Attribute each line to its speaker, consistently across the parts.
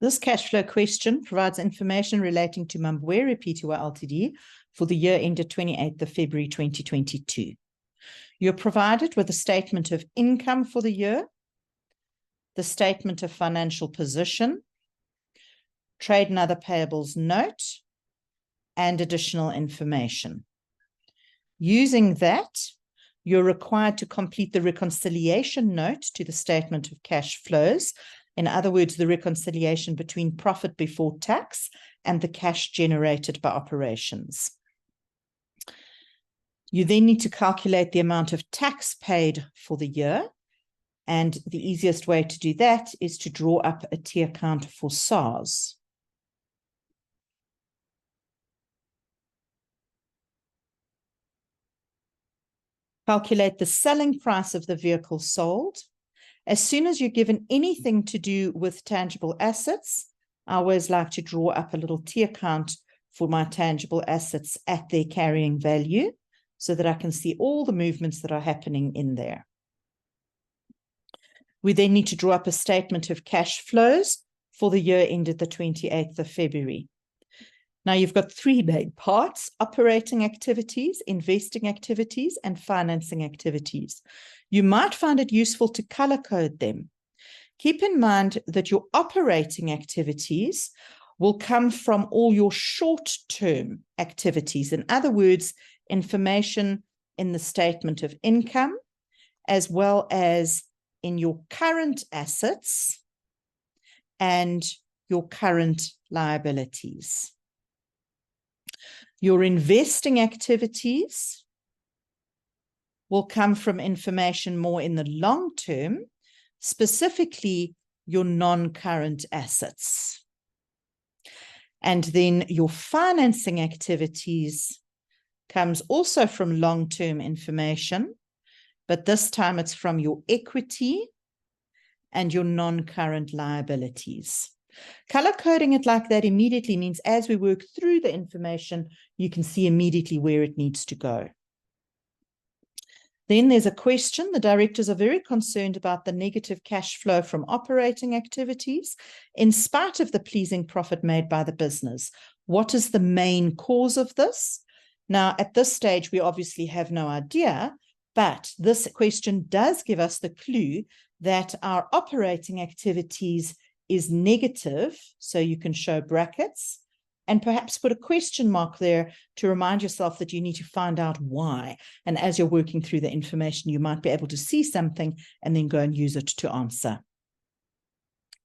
Speaker 1: This cash flow question provides information relating to Mambwere Pty Ltd for the year ended 28th of February 2022. You're provided with a statement of income for the year, the statement of financial position, trade and other payables note, and additional information. Using that, you're required to complete the reconciliation note to the statement of cash flows. In other words, the reconciliation between profit before tax and the cash generated by operations. You then need to calculate the amount of tax paid for the year. And the easiest way to do that is to draw up a T account for SARS. Calculate the selling price of the vehicle sold. As soon as you're given anything to do with tangible assets, I always like to draw up a little T account for my tangible assets at their carrying value so that I can see all the movements that are happening in there. We then need to draw up a statement of cash flows for the year ended the 28th of February. Now you've got three main parts: operating activities, investing activities, and financing activities. You might find it useful to color code them. Keep in mind that your operating activities will come from all your short-term activities. In other words, information in the statement of income, as well as in your current assets and your current liabilities. Your investing activities will come from information more in the long term, specifically your non-current assets. And then your financing activities comes also from long-term information, but this time it's from your equity and your non-current liabilities. Color coding it like that immediately means as we work through the information, you can see immediately where it needs to go. Then there's a question. The directors are very concerned about the negative cash flow from operating activities in spite of the pleasing profit made by the business. What is the main cause of this? Now, at this stage, we obviously have no idea, but this question does give us the clue that our operating activities is negative, so you can show brackets and perhaps put a question mark there to remind yourself that you need to find out why. And as you're working through the information, you might be able to see something and then go and use it to answer.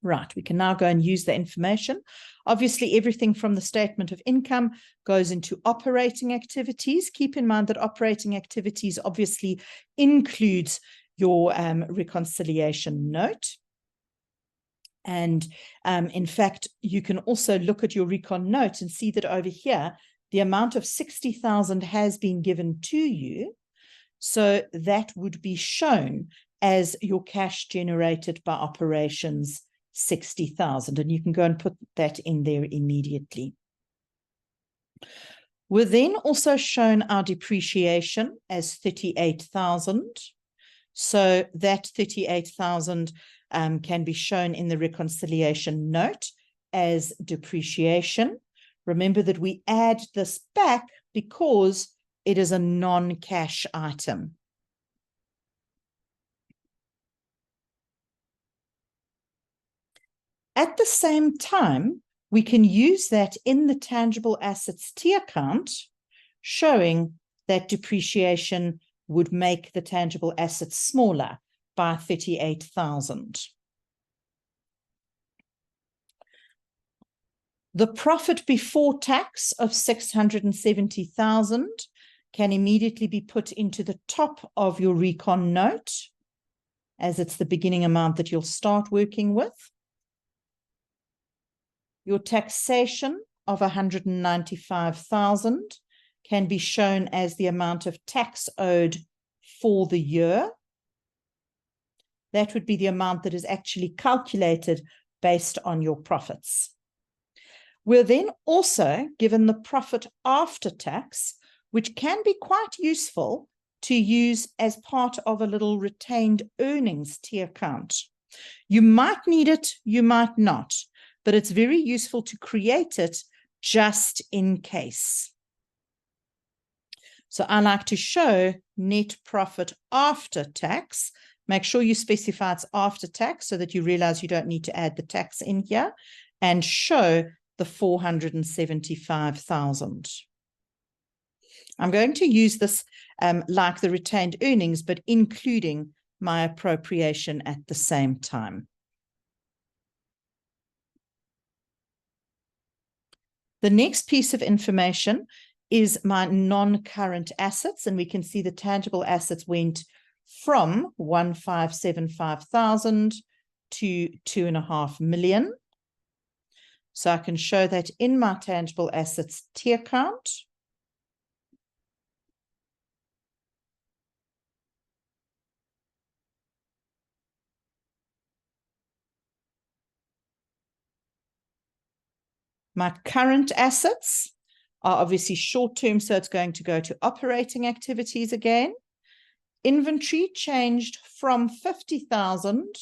Speaker 1: Right, we can now go and use the information. Obviously, everything from the statement of income goes into operating activities. Keep in mind that operating activities obviously includes your reconciliation note. And in fact, you can also look at your recon note and see that over here, the amount of 60,000 has been given to you. So that would be shown as your cash generated by operations, 60,000. And you can go and put that in there immediately. We're then also shown our depreciation as 38,000. So that 38,000 can be shown in the reconciliation note as depreciation. Remember that we add this back because it is a non-cash item. At the same time, we can use that in the tangible assets T account, showing that depreciation would make the tangible assets smaller by 38,000. The profit before tax of 670,000 can immediately be put into the top of your recon note, as it's the beginning amount that you'll start working with. Your taxation of 195,000 can be shown as the amount of tax owed for the year. That would be the amount that is actually calculated based on your profits. We're then also given the profit after tax, which can be quite useful to use as part of a little retained earnings T account. You might need it, you might not. but it's very useful to create it just in case. So I like to show net profit after tax. Make sure you specify it's after tax so that you realize you don't need to add the tax in here, and show the 475,000. I'm going to use this like the retained earnings, but including my appropriation at the same time. The next piece of information is my non-current assets, and we can see the tangible assets went from 1,575,000 to 2.5 million. So I can show that in my tangible assets tier count. My current assets are obviously short-term, so it's going to go to operating activities again. Inventory changed from 50,000,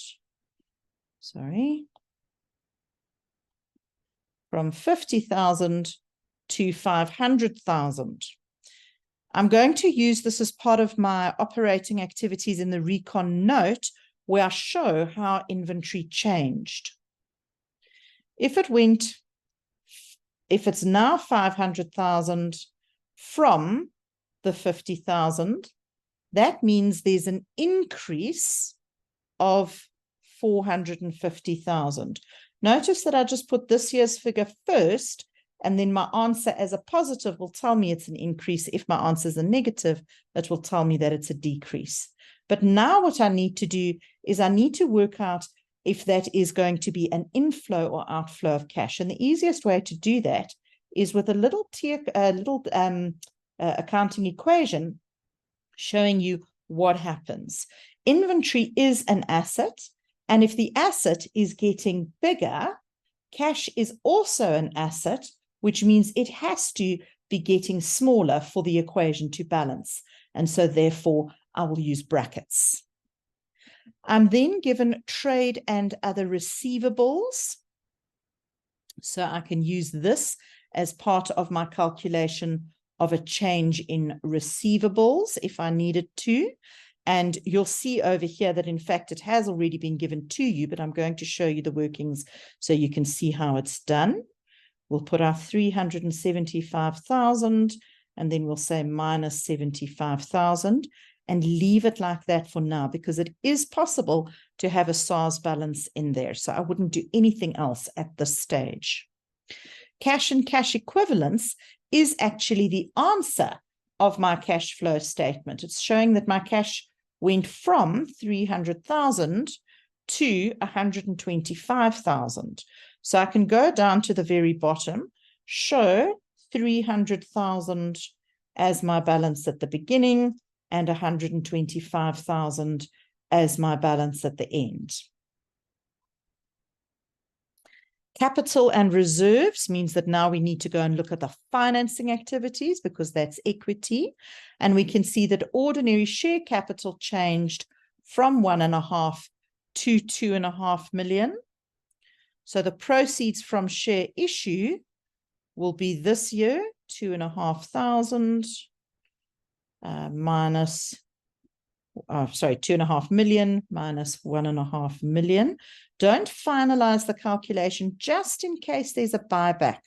Speaker 1: from 50,000 to 500,000. I'm going to use this as part of my operating activities in the recon note, where I show how inventory changed. If it's now 500,000 from the 50,000, that means there's an increase of 450,000. Notice that I just put this year's figure first, and then my answer as a positive will tell me it's an increase. If my answer is a negative, it will tell me that it's a decrease. But now what I need to do is I need to work out if that is going to be an inflow or outflow of cash. And the easiest way to do that is with a little accounting equation showing you what happens. Inventory is an asset, and if the asset is getting bigger, cash is also an asset, which means it has to be getting smaller for the equation to balance. And so therefore, I will use brackets. I'm then given trade and other receivables. So I can use this as part of my calculation of a change in receivables if I needed to. And you'll see over here that, in fact, it has already been given to you, but I'm going to show you the workings so you can see how it's done. We'll put our 375,000, and then we'll say minus 75,000, and leave it like that for now, because it is possible to have a SARS balance in there. So I wouldn't do anything else at this stage. Cash and cash equivalents is actually the answer of my cash flow statement. It's showing that my cash went from 300,000 to 125,000. So I can go down to the very bottom, show 300,000 as my balance at the beginning and 125,000 as my balance at the end. Capital and reserves means that now we need to go and look at the financing activities, because that's equity. And we can see that ordinary share capital changed from 1.5 to 2.5 million. So the proceeds from share issue will be this year 2,500 minus 2.5 million minus 1.5 million. Don't finalize the calculation just in case there's a buyback.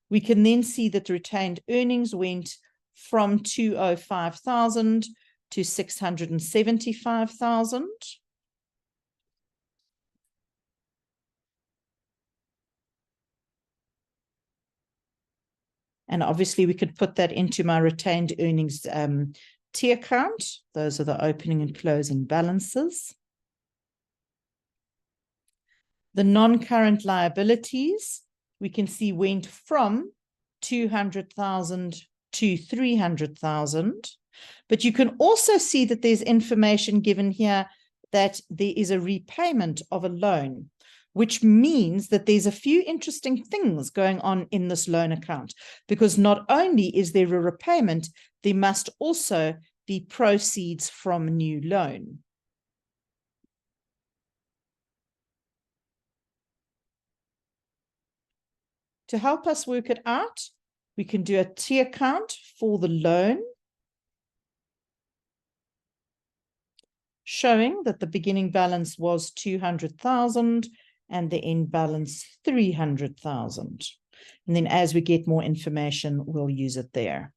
Speaker 1: We can then see that the retained earnings went from 205,000 to 675,000. And obviously we could put that into my retained earnings tier count. Those are the opening and closing balances. The non-current liabilities, we can see went from 200,000 to 300,000. But you can also see that there's information given here that there is a repayment of a loan, which means that there's a few interesting things going on in this loan account, because not only is there a repayment, there must also be proceeds from a new loan. To help us work it out, we can do a T account for the loan, showing that the beginning balance was 200,000 and the end balance 300,000. And then as we get more information, we'll use it there.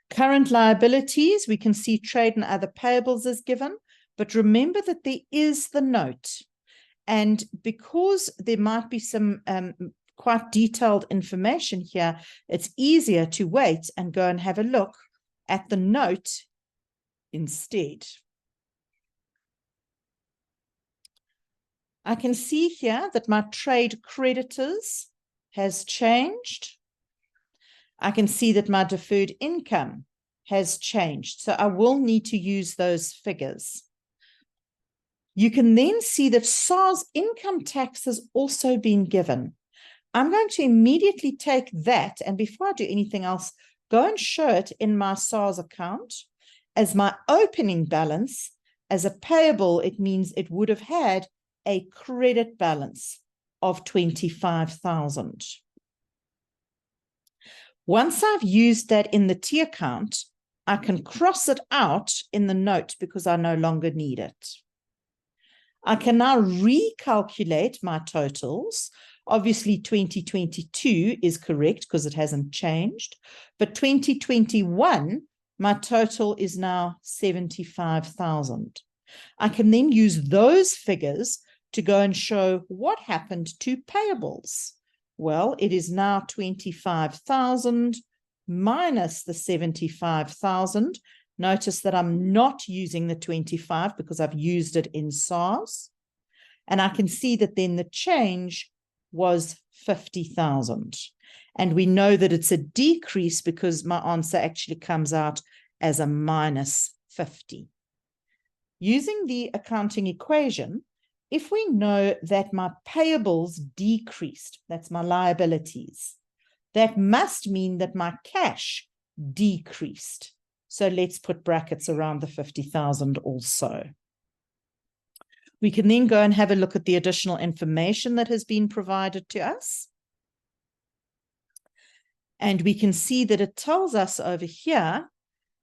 Speaker 1: Current liabilities, we can see trade and other payables is given, but remember that there is the note. And because there might be some quite detailed information here, it's easier to wait and go and have a look at the note instead. I can see here that my trade creditors has changed. I can see that my deferred income has changed. So I will need to use those figures. You can then see that SARS income tax has also been given. I'm going to immediately take that, and before I do anything else, go and show it in my SARS account as my opening balance. As a payable, it means it would have had a credit balance of 25,000. Once I've used that in the T account, I can cross it out in the note because I no longer need it. I can now recalculate my totals. Obviously, 2022 is correct because it hasn't changed, but 2021, my total is now 75,000. I can then use those figures to go and show what happened to payables. Well, it is now 25,000 minus the 75,000. Notice that I'm not using the 25 because I've used it in SARS. And I can see that then the change was 50,000. And we know that it's a decrease because my answer actually comes out as a minus 50. Using the accounting equation, if we know that my payables decreased, that's my liabilities, that must mean that my cash decreased. So let's put brackets around the 50,000 also. We can then go and have a look at the additional information that has been provided to us. And we can see that it tells us over here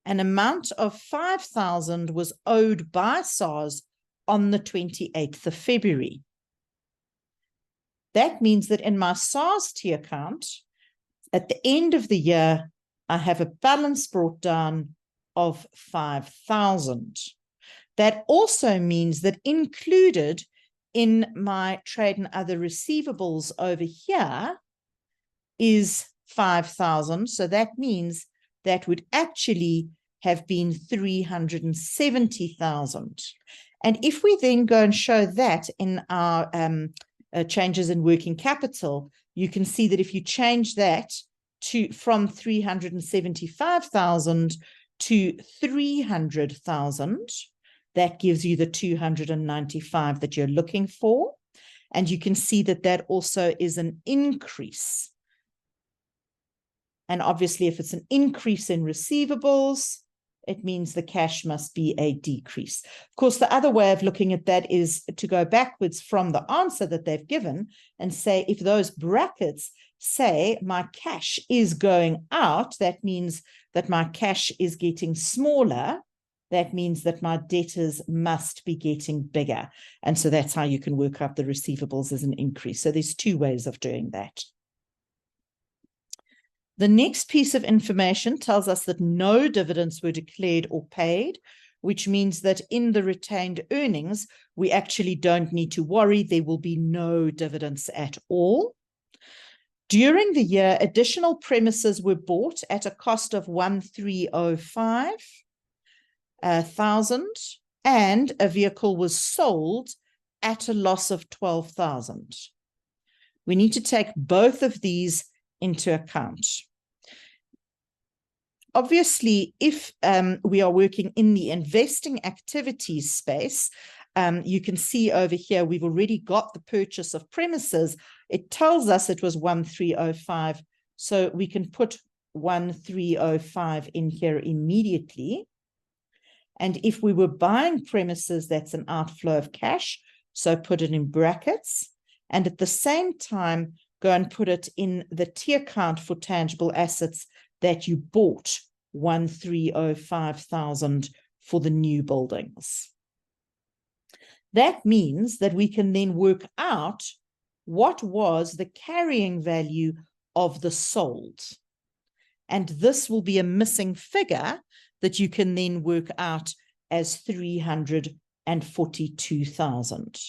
Speaker 1: an amount of 5,000 was owed by SARS on the 28th of February. That means that in my SARS T account, at the end of the year, I have a balance brought down of 5,000. That also means that included in my trade and other receivables over here is 5,000. So that means that would actually have been 370,000. And if we then go and show that in our changes in working capital, you can see that if you change that from 375,000 to 300,000, that gives you the 295 that you're looking for. And you can see that that also is an increase. And obviously, if it's an increase in receivables, it means the cash must be a decrease. Of course, the other way of looking at that is to go backwards from the answer that they've given and say, if those brackets say my cash is going out, that means that my cash is getting smaller. That means that my debtors must be getting bigger. And so that's how you can work out the receivables as an increase. So there's two ways of doing that. The next piece of information tells us that no dividends were declared or paid, which means that in the retained earnings, we actually don't need to worry. There will be no dividends at all. During the year, additional premises were bought at a cost of 1,305,000, and a vehicle was sold at a loss of 12,000. We need to take both of these into account. Obviously, if we are working in the investing activities space, you can see over here, we've already got the purchase of premises. It tells us it was 1,305. So we can put 1,305 in here immediately. And if we were buying premises, that's an outflow of cash. So put it in brackets. And at the same time, go and put it in the T account for tangible assets that you bought 1,305,000 for the new buildings. That means that we can then work out what was the carrying value of the sold. And this will be a missing figure that you can then work out as 342,000.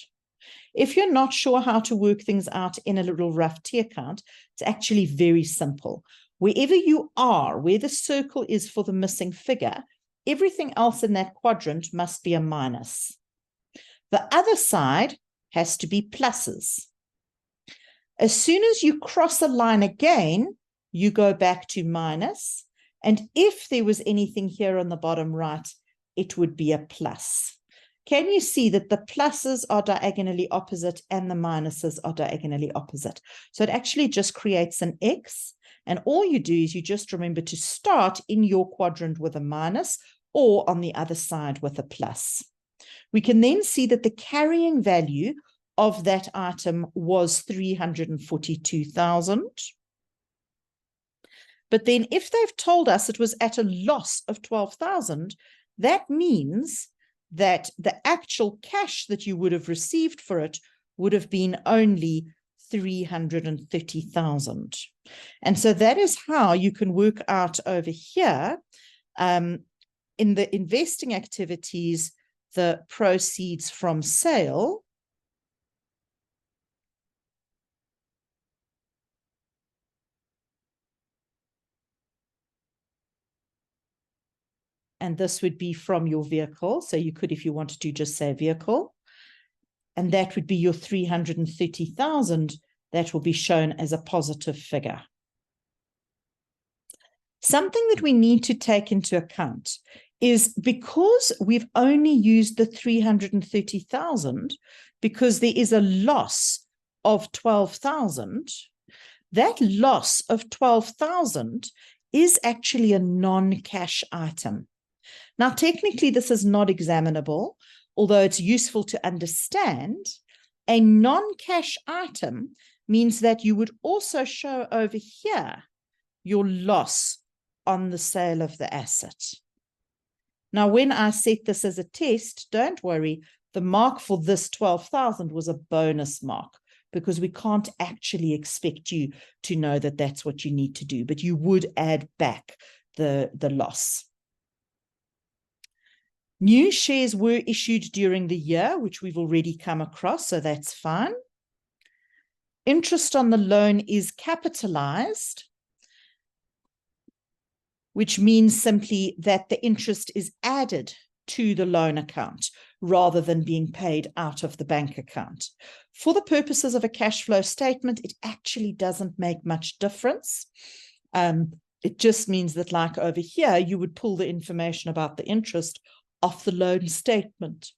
Speaker 1: If you're not sure how to work things out in a little rough T account, it's actually very simple. Wherever you are, where the circle is for the missing figure, everything else in that quadrant must be a minus. The other side has to be pluses. As soon as you cross a line again, you go back to minus. And if there was anything here on the bottom right, it would be a plus. Can you see that the pluses are diagonally opposite and the minuses are diagonally opposite? So it actually just creates an X. And all you do is you just remember to start in your quadrant with a minus or on the other side with a plus. We can then see that the carrying value of that item was 342,000. But then if they've told us it was at a loss of 12,000, that means that the actual cash that you would have received for it would have been only 330,000. And so that is how you can work out over here in the investing activities, the proceeds from sale. And this would be from your vehicle. So you could, if you wanted to, just say vehicle. And that would be your 330,000. That will be shown as a positive figure. Something that we need to take into account is because we've only used the 330,000 because there is a loss of 12,000, that loss of 12,000 is actually a non-cash item. Now, technically, this is not examinable, although it's useful to understand. A non-cash item means that you would also show over here your loss on the sale of the asset. Now, when I set this as a test, don't worry, the mark for this 12,000 was a bonus mark because we can't actually expect you to know that that's what you need to do, but you would add back the loss. New shares were issued during the year, which we've already come across, so that's fine. Interest on the loan is capitalized, which means simply that the interest is added to the loan account rather than being paid out of the bank account. For the purposes of a cash flow statement, it actually doesn't make much difference. It just means that, like over here, you would pull the information about the interest off the loan statement.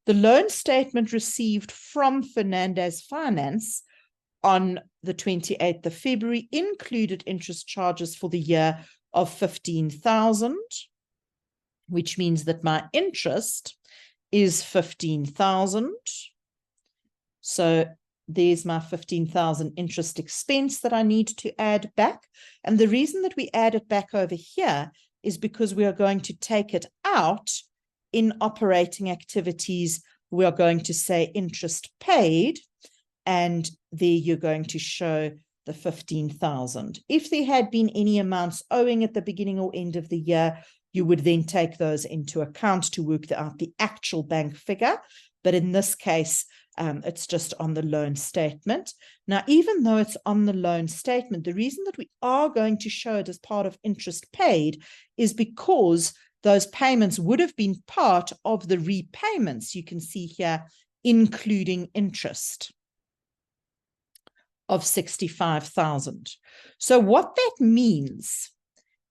Speaker 1: The loan statement received from Fernandez Finance on the 28th of February included interest charges for the year of 15,000, which means that my interest is 15,000. So there's my 15,000 interest expense that I need to add back. And the reason that we add it back over here is because we are going to take it out in operating activities. We are going to say interest paid, and there you're going to show the 15,000. If there had been any amounts owing at the beginning or end of the year, you would then take those into account to work out the actual bank figure. But in this case, it's just on the loan statement. Now, even though it's on the loan statement, the reason that we are going to show it as part of interest paid is because those payments would have been part of the repayments. You can see here, including interest of 65,000. So what that means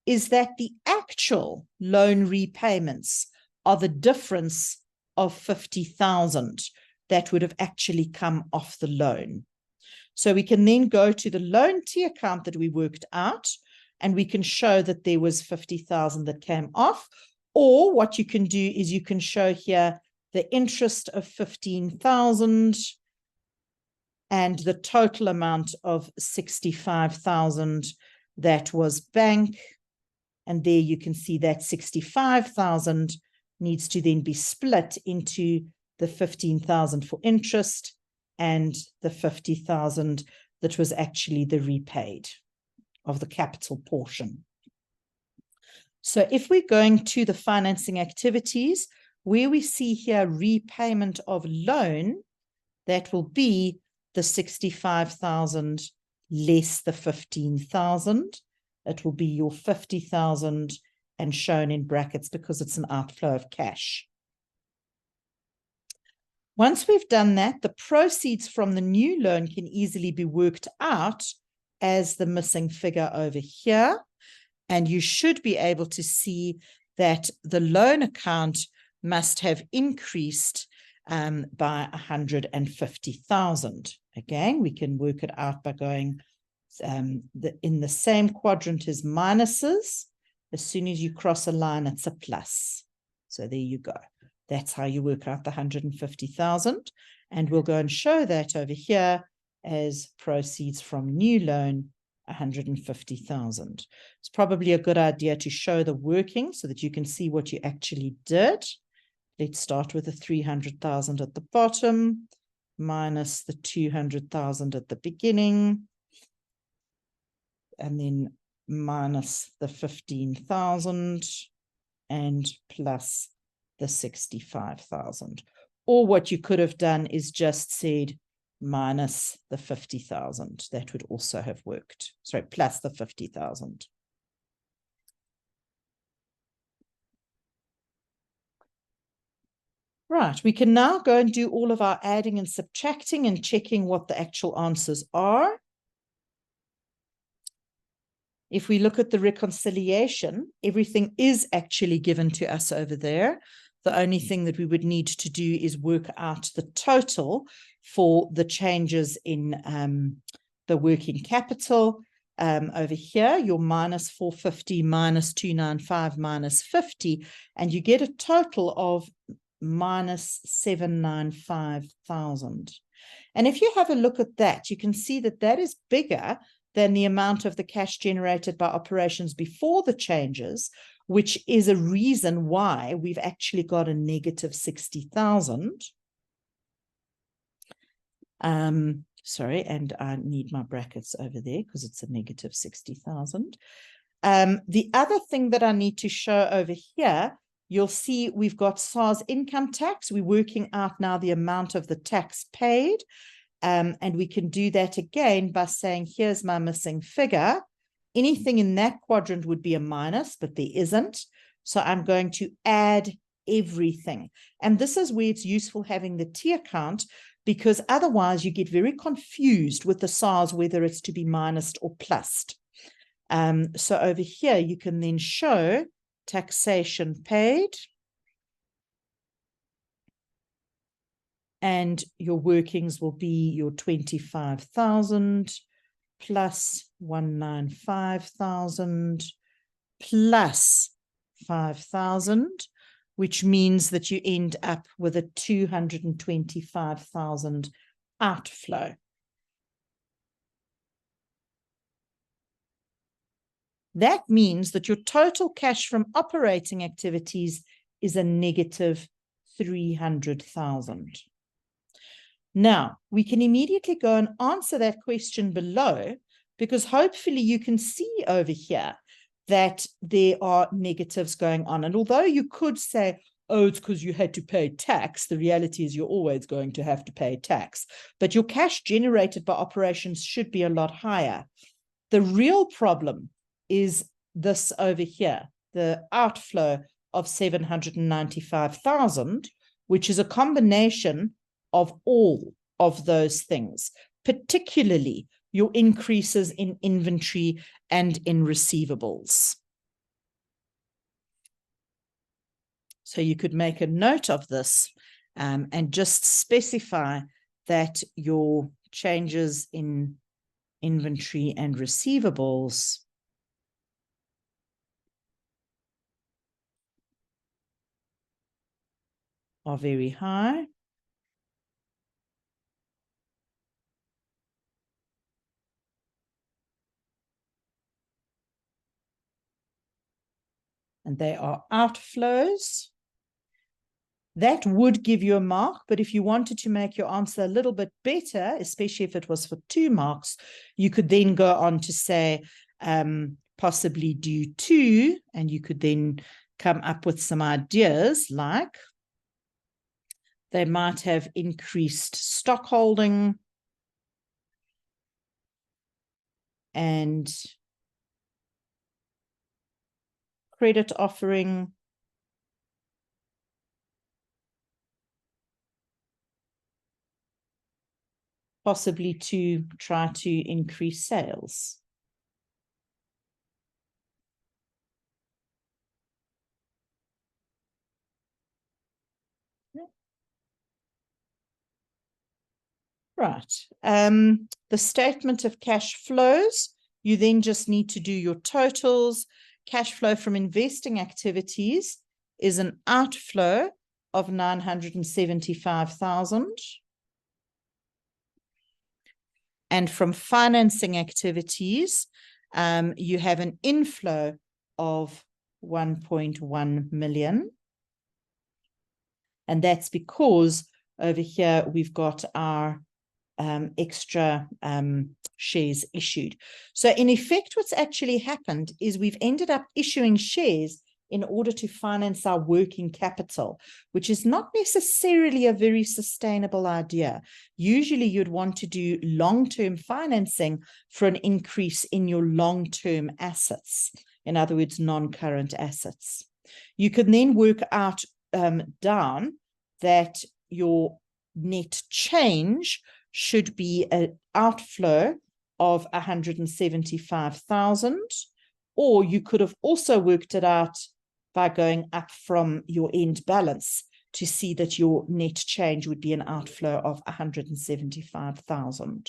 Speaker 1: is that the actual loan repayments are the difference of 50,000 that would have actually come off the loan. So we can then go to the loan T account that we worked out, and we can show that there was 50,000 that came off. Or what you can do is you can show here the interest of 15,000 and the total amount of 65,000 that was bank. And there you can see that 65,000 needs to then be split into the 15,000 for interest and the 50,000 that was actually the repaid of the capital portion. So if we're going to the financing activities, where we see here repayment of loan, that will be the 65,000 less the 15,000. It will be your 50,000 and shown in brackets because it's an outflow of cash. Once we've done that, the proceeds from the new loan can easily be worked out as the missing figure over here. And you should be able to see that the loan account must have increased by 150,000. Again, we can work it out by going in the same quadrant as minuses. As soon as you cross a line, it's a plus. So there you go. That's how you work out the 150,000. And we'll go and show that over here as proceeds from new loan, 150,000. It's probably a good idea to show the working so that you can see what you actually did. Let's start with the 300,000 at the bottom minus the 200,000 at the beginning, and then minus the 15,000 and plus the 65,000. Or what you could have done is just said minus the 50,000. That would also have worked. Sorry, plus the 50,000. Right, we can now go and do all of our adding and subtracting and checking what the actual answers are. If we look at the reconciliation, everything is actually given to us over there. The only thing that we would need to do is work out the total for the changes in the working capital. Over here, your minus 450 minus 295 minus 50, and you get a total of minus 795,000. And if you have a look at that, you can see that that is bigger than the amount of the cash generated by operations before the changes, which is a reason why we've actually got a negative 60,000. Sorry, and I need my brackets over there because it's a negative 60,000. The other thing that I need to show over here, you'll see we've got SARS income tax. We're working out now the amount of the tax paid. And we can do that again by saying, here's my missing figure. Anything in that quadrant would be a minus, but there isn't. So I'm going to add everything. And this is where it's useful having the T account, because otherwise you get very confused with the SARS, whether it's to be minused or plussed. So over here, you can then show taxation paid. And your workings will be your 25,000 plus 195,000 plus 5,000, which means that you end up with a 225,000 outflow. That means that your total cash from operating activities is a negative 300,000. Now, we can immediately go and answer that question below, because hopefully you can see over here that there are negatives going on. And although you could say, oh, it's because you had to pay tax, the reality is you're always going to have to pay tax. But your cash generated by operations should be a lot higher. The real problem is this over here, the outflow of 795,000, which is a combination of all of those things, particularly your increases in inventory and in receivables. So you could make a note of this and just specify that your changes in inventory and receivables are very high. and they are outflows. That would give you a mark, but if you wanted to make your answer a little bit better, especially if it was for 2 marks, you could then go on to say possibly due to, and you could then come up with some ideas like they might have increased stock holding and credit offering, possibly to try to increase sales. Right. The statement of cash flows, you then just need to do your totals. Cash flow from investing activities is an outflow of 975,000. And from financing activities, you have an inflow of 1.1 million. And that's because over here we've got our extra shares issued. So in effect, what's actually happened is we've ended up issuing shares in order to finance our working capital, which is not necessarily a very sustainable idea. Usually you'd want to do long-term financing for an increase in your long-term assets. In other words, non-current assets. You can then work out down that your net change should be an outflow of 175,000, or you could have also worked it out by going up from your end balance to see that your net change would be an outflow of 175,000.